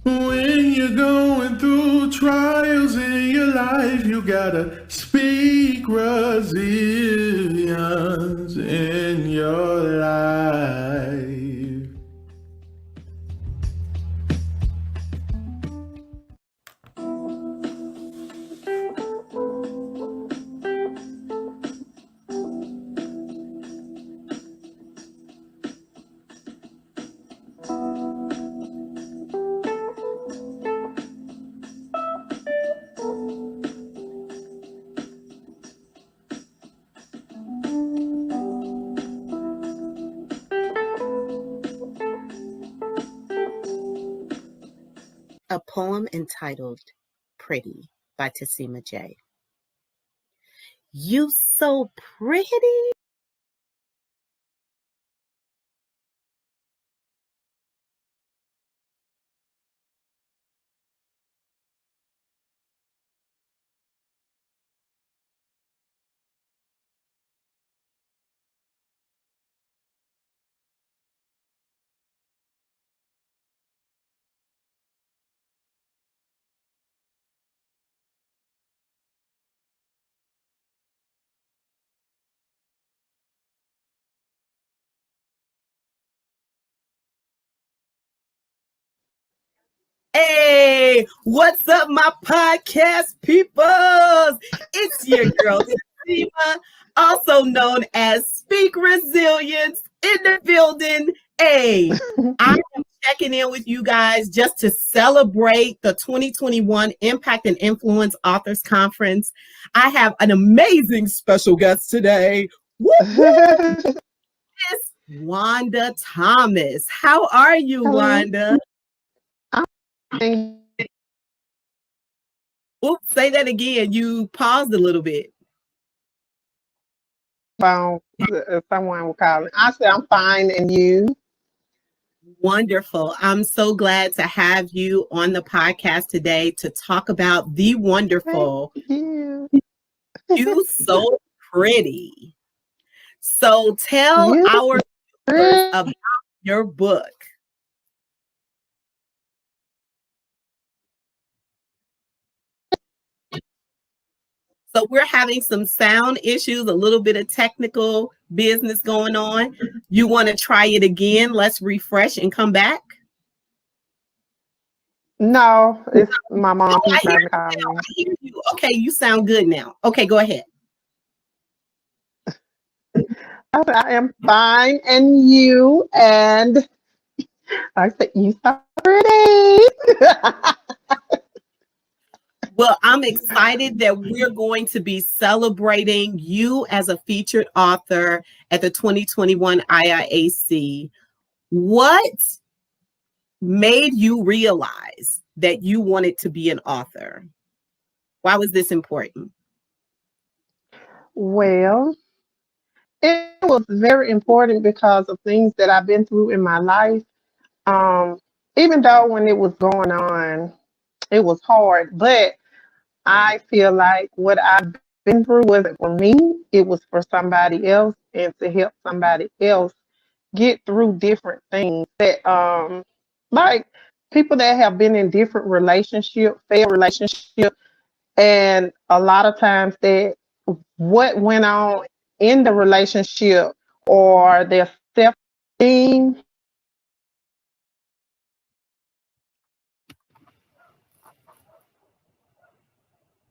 When you're going through trials in your life, you gotta speak resilience in your life. A poem entitled Pretty by Tassima J. You so pretty. Hey, what's up, my podcast peoples? It's your girl, Tassima, also known as Speak Resilience in the building. Hey, I am checking in with you guys just to celebrate the 2021 Impact and Influence Authors Conference. I have an amazing special guest today. Woo, woo. Miss Wanda Thomas. How are you, Hello. Wanda? I'm Oops, say that again. You paused a little bit. phone. Someone will call. I said I'm fine, and you? Wonderful. I'm so glad to have you on the podcast today to talk about the Thank wonderful you. You So Pretty. So tell You our viewers pretty. about your book. So we're having some sound issues, a little bit of technical business going on. You want to try it again? Let's refresh and come back. No, it's my mom. Oh, She's I hear trying to you call now. me. I hear you. Okay, you sound good now. Okay, go ahead. I said I am fine, and you? And I said you so pretty. Well, I'm excited that we're going to be celebrating you as a featured author at the 2021 IIAC. What made you realize that you wanted to be an author? Why was this important? Well, it was very important because of things that I've been through in my life. Um, Even though when it was going on, it was hard, but I feel like what I've been through wasn't for me, it was for somebody else and to help somebody else get through different things that like people that have been in different relationship, failed relationship, and a lot of times that what went on in the relationship or their self esteem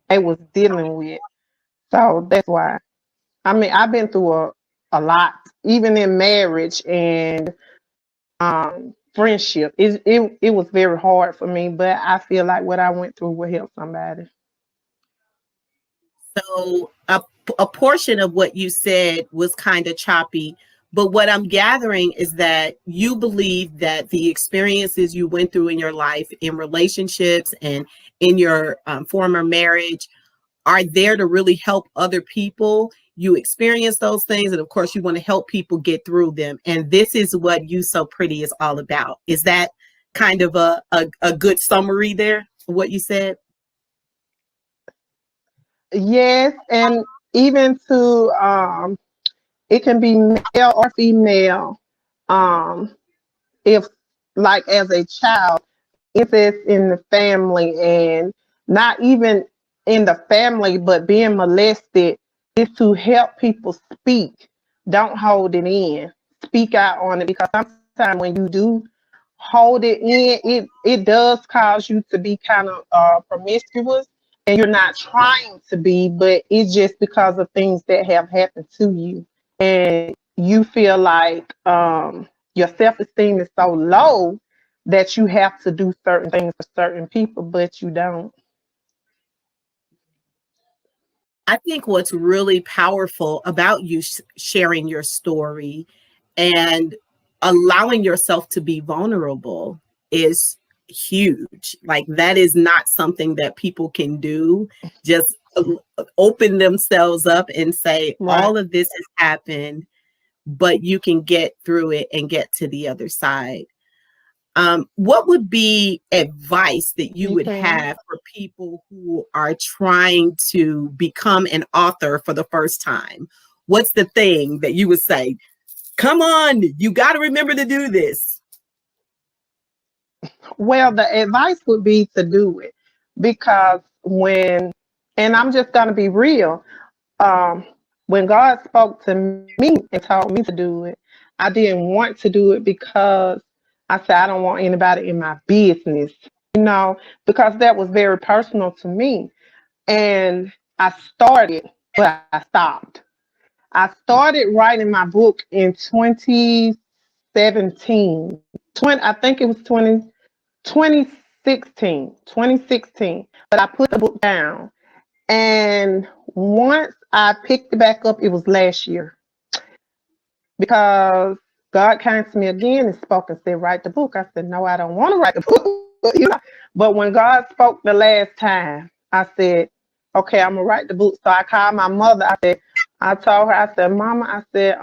they was dealing with. So that's why. I mean, I've been through a lot, even in marriage and friendship. It was very hard for me, but I feel like what I went through will help somebody. So, a portion of what you said was kind of choppy, but what I'm gathering is that you believe that the experiences you went through in your life, in relationships, and in your former marriage are there to really help other people. You experience those things, and of course, you want to help people get through them. And this is what You So Pretty is all about. Is that kind of a good summary there, of what you said? Yes, and even to it can be male or female. Um, if like as a child. incest in the family, and not even in the family, but being molested, is to help people speak. Don't hold it in. Speak out on it, because sometimes when you do hold it in, it does cause you to be kind of promiscuous, and you're not trying to be, but it's just because of things that have happened to you, and you feel like your self-esteem is so low that you have to do certain things for certain people, but you don't. I think what's really powerful about you sharing your story and allowing yourself to be vulnerable is huge. Like, that is not something that people can do. Just open themselves up and say, Right. all of this has happened, but you can get through it and get to the other side. What would be advice that you You would can. have for people who are trying to become an author for the first time? What's the thing that you would say? Come on, you got to remember to do this. Well, the advice would be to do it, because and I'm just going to be real, um, when God spoke to me and told me to do it, I didn't want to do it, because I said, I don't want anybody in my business, because that was very personal to me. And I started, but I stopped. I started writing my book in 2017. I think it was 2016. But I put the book down. And once I picked it back up, it was last year, because God came to me again and spoke and said, write the book. I said, no, I don't want to write the book. But when God spoke the last time, I said, okay, I'm going to write the book. So I called my mother. I told her, I said, Mama, I said,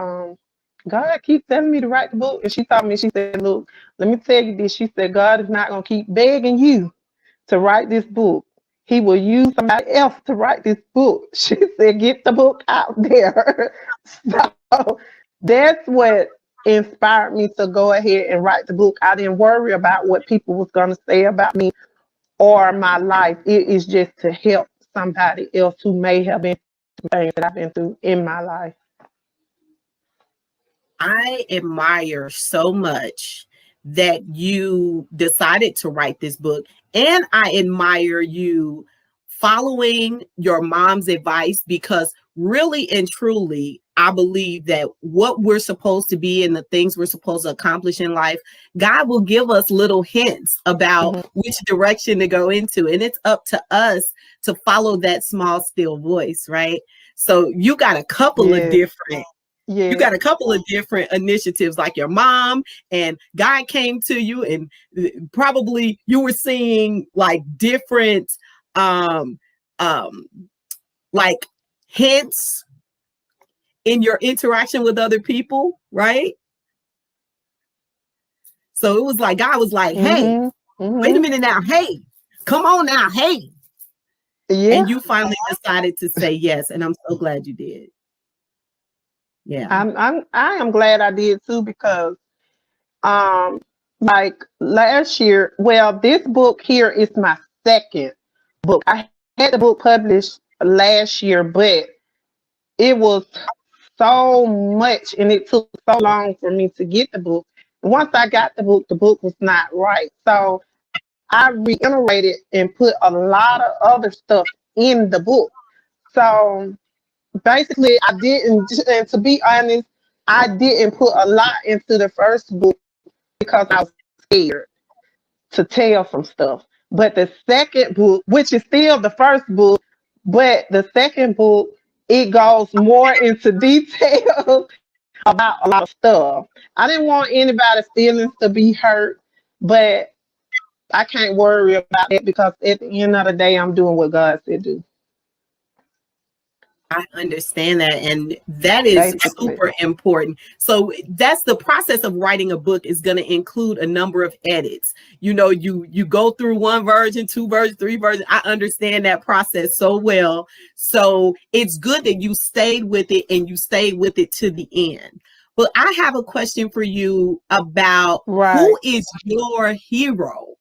God keeps telling me to write the book. And she told me, she said, look, let me tell you this. She said, God is not going to keep begging you to write this book. He will use somebody else to write this book. She said, get the book out there. So that's what inspired me to go ahead and write the book. I didn't worry about what people was going to say about me or my life. It is just to help somebody else who may have been through things that I've been through in my life. I admire so much that you decided to write this book. And I admire you following your mom's advice, because really and truly, I believe that what we're supposed to be and the things we're supposed to accomplish in life, God will give us little hints about Mm-hmm. which direction to go into. And it's up to us to follow that small, still voice, right? So you got a couple of Yes, different you yes, got a couple of different initiatives, like your mom, and God came to you, and probably you were seeing like different um um like hints in your interaction with other people, right? So it was like God was like, hey, mm-hmm, wait a mm-hmm, minute now, hey, come on now, hey. And yeah. you finally decided to say yes, and I'm so glad you did. Yeah. I am glad I did too, because um like last year, well, this book here is my second book. I had the book published last year, but it was so much and it took so long for me to get the book. Once I got the book was not right. So I reiterated and put a lot of other stuff in the book. So basically, I didn't, and to be honest, I didn't put a lot into the first book because I was scared to tell some stuff. But the second book, which is still the first book, but the second book, it goes more into detail about a lot of stuff. I didn't want anybody's feelings to be hurt, but I can't worry about it, because at the end of the day, I'm doing what God said do, I understand that. And that is basically. super important. So that's the process of writing a book, is going to include a number of edits. You go through one version, two versions, three versions. I understand that process so well. So it's good that you stayed with it, and you stayed with it to the end. But I have a question for you about, Right. who is your hero?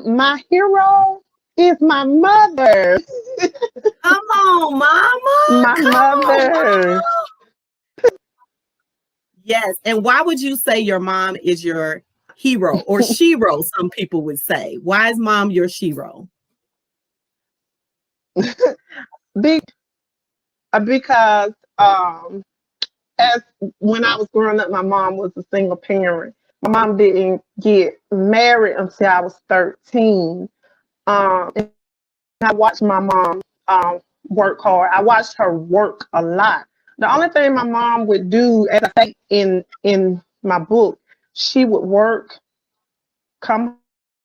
My hero is my mother. Come on, mama. My Come on, mother. mama. Yes. And why would you say your mom is your hero or shero, some people would say? Why is mom your shero? Be, because as when I was growing up, my mom was a single parent. My mom didn't get married until I was 13. And I watched my mom work hard. I watched her work a lot. The only thing my mom would do, as I say in my book, she would work, come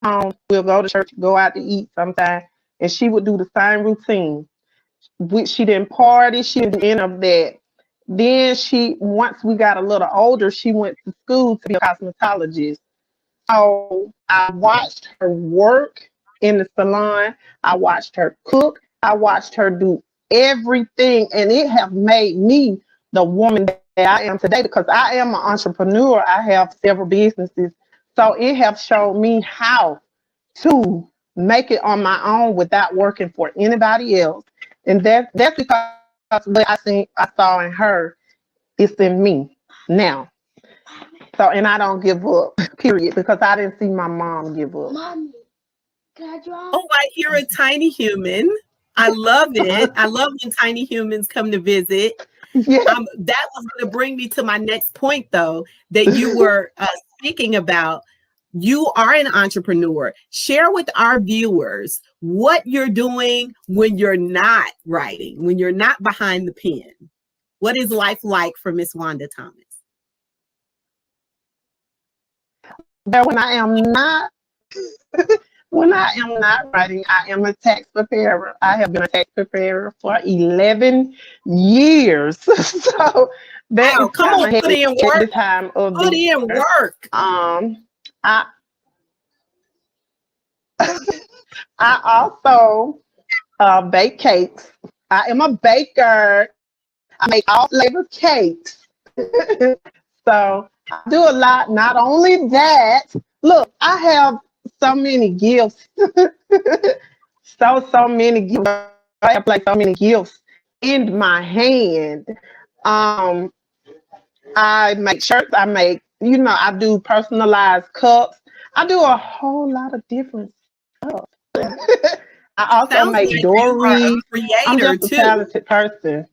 home, we'll go to church, go out to eat sometime, and she would do the same routine. She didn't party, she didn't do any of that. Then once we got a little older, she went to school to be a cosmetologist. So I watched her work in the salon. I watched her cook. I watched her do everything, and it have made me the woman that I am today because I am an entrepreneur. I have several businesses, so it have shown me how to make it on my own without working for anybody else, and that's because what I saw in her is in me now. So, and I don't give up, period, because I didn't see my mom give up. Mommy, can I draw? Oh, I hear a tiny human. I love it. I love when tiny humans come to visit. Yeah. That was going to bring me to my next point, though, that you were speaking about. You are an entrepreneur. Share with our viewers what you're doing when you're not writing, when you're not behind the pen. What is life like for Miss Wonda Thomas? But when I am not writing, I am a tax preparer. I have been a tax preparer for 11 years. So that is come on, put in work. The time of put the in work. I I also bake cakes. I am a baker. I make all flavor cakes. So I do a lot. Not only that, look, I have so many gifts. so many gifts. I have like so many gifts in my hand. I make shirts. I make, I do personalized cups. I do a whole lot of different stuff. I also Sounds make like jewelry. I'm creator just a talented person.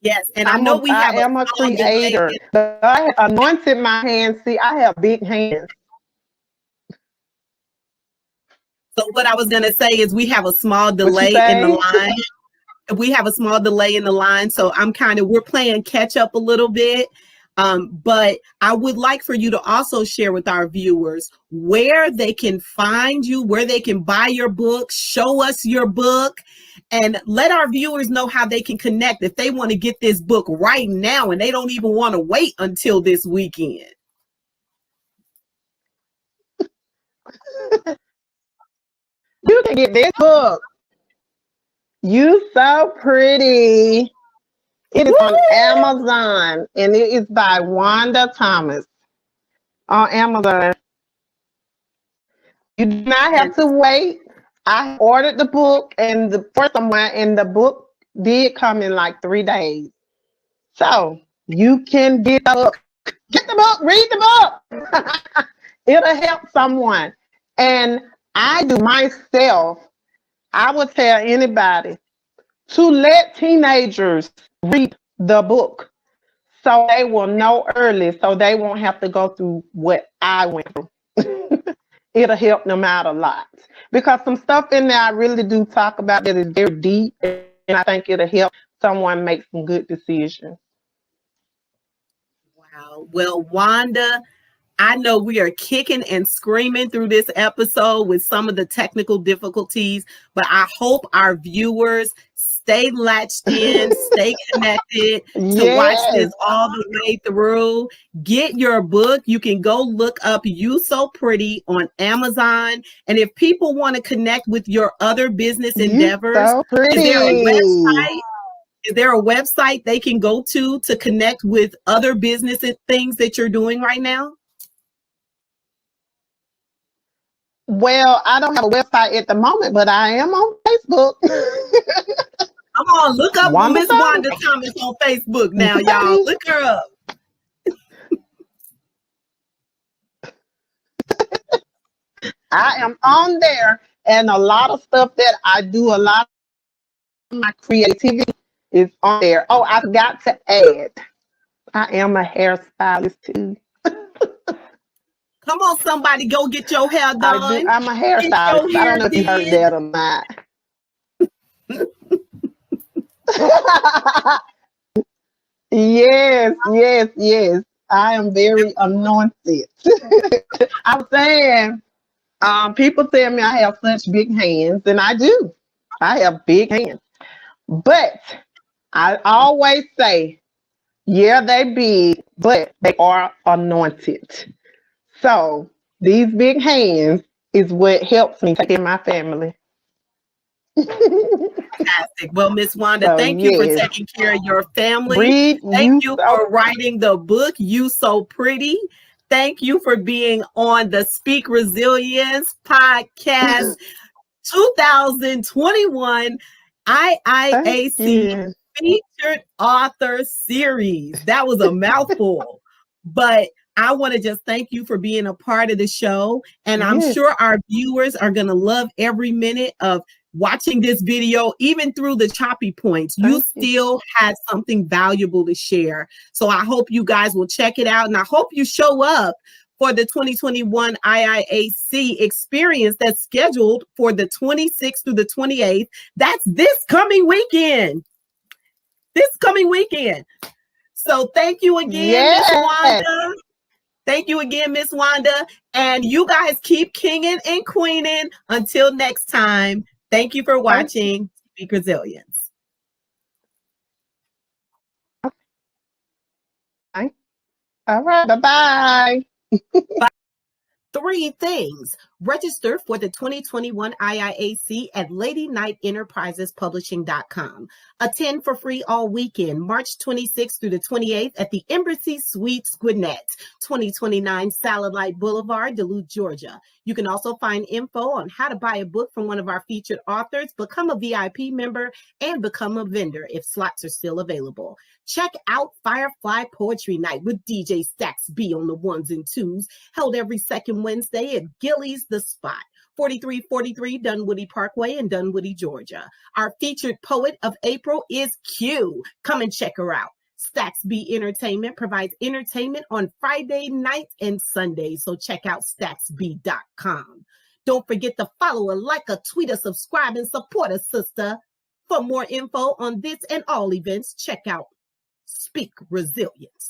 Yes, and I am a creator. But I have anointed my hands. See, I have big hands. So what I was going to say is we have a small delay in the line. We have a small delay in the line. So we're playing catch up a little bit. But I would like for you to also share with our viewers where they can find you, where they can buy your book, show us your book, and let our viewers know how they can connect if they want to get this book right now and they don't even want to wait until this weekend. You can get this book. You So Pretty. It is on Amazon, and it is by Wonda Thomas on Amazon. You do not have to wait. I ordered the book, and the book did come in like 3 days. So you can get the book. Get the book. Read the book. It'll help someone. And I do myself. I would tell anybody to let teenagers read the book so they will know early, so they won't have to go through what I went through. It'll help them out a lot because some stuff in there I really do talk about that is very deep, and I think it'll help someone make some good decisions. Wow. Well, Wonda, I know we are kicking and screaming through this episode with some of the technical difficulties, but I hope our viewers stay latched in, stay connected to watch this all the way through. Get your book. You can go look up You So Pretty on Amazon. And if people want to connect with your other business endeavors, is there a website? Is there a website they can go to connect with other business and things that you're doing right now? Well, I don't have a website at the moment, but I am on Facebook. Come on, look up Wonda Miss Wanda Thomas on Facebook now, y'all. Look her up. I am on there, and a lot of stuff that I do, a lot of my creativity is on there. Oh, I forgot to add, I am a hairstylist too. Come on, somebody, go get your hair I do. done. I'm a Get your hairstylist. I hair don't know if you heard did. that or not. Yes, yes, yes. I am very anointed. I was saying, people tell me I have such big hands, and I do. I have big hands. But I always say, yeah, they big, but they are anointed. So these big hands is what helps me take care of my family. Fantastic. Well, Miss Wanda, So thank you for yes, taking care of your family. breed Thank you you so. for writing the book, You So Pretty. Thank you for being on the Speak Resilience podcast 2021 Thank IIAC you. featured author series. That was a mouthful, but I want to just thank you for being a part of the show. And I'm Yes, sure our viewers are going to love every minute of watching this video, even through the choppy points. You thank you. still had something valuable to share. So I hope you guys will check it out. And I hope you show up for the 2021 IIAC experience that's scheduled for the 26th through the 28th. That's this coming weekend. This coming weekend. So thank you again, Miss Yes. Wanda. Thank you again, Miss Wanda. And you guys keep kinging and queening. Until next time, thank you for watching Speak Resilience. All right. Bye-bye. Three things. Register for the 2021 IIAC at LadyKnightEnterprisesPublishing.com. Attend for free all weekend, March 26th through the 28th at the Embassy Suites Gwinnett, 2029 Satellite Boulevard, Duluth, Georgia. You can also find info on how to buy a book from one of our featured authors, become a VIP member, and become a vendor if slots are still available. Check out Firefly Poetry Night with DJ Stacks B on the ones and twos, held every second Wednesday at Gillies The Spot, 4343 Dunwoody Parkway in Dunwoody, Georgia. Our featured poet of April is Q. Come and check her out. Stacks B Entertainment provides entertainment on Friday nights and Sundays, so check out stacksb.com. Don't forget to follow her, like her, tweet her, subscribe, and support her, sister. For more info on this and all events, check out Speak Resilience.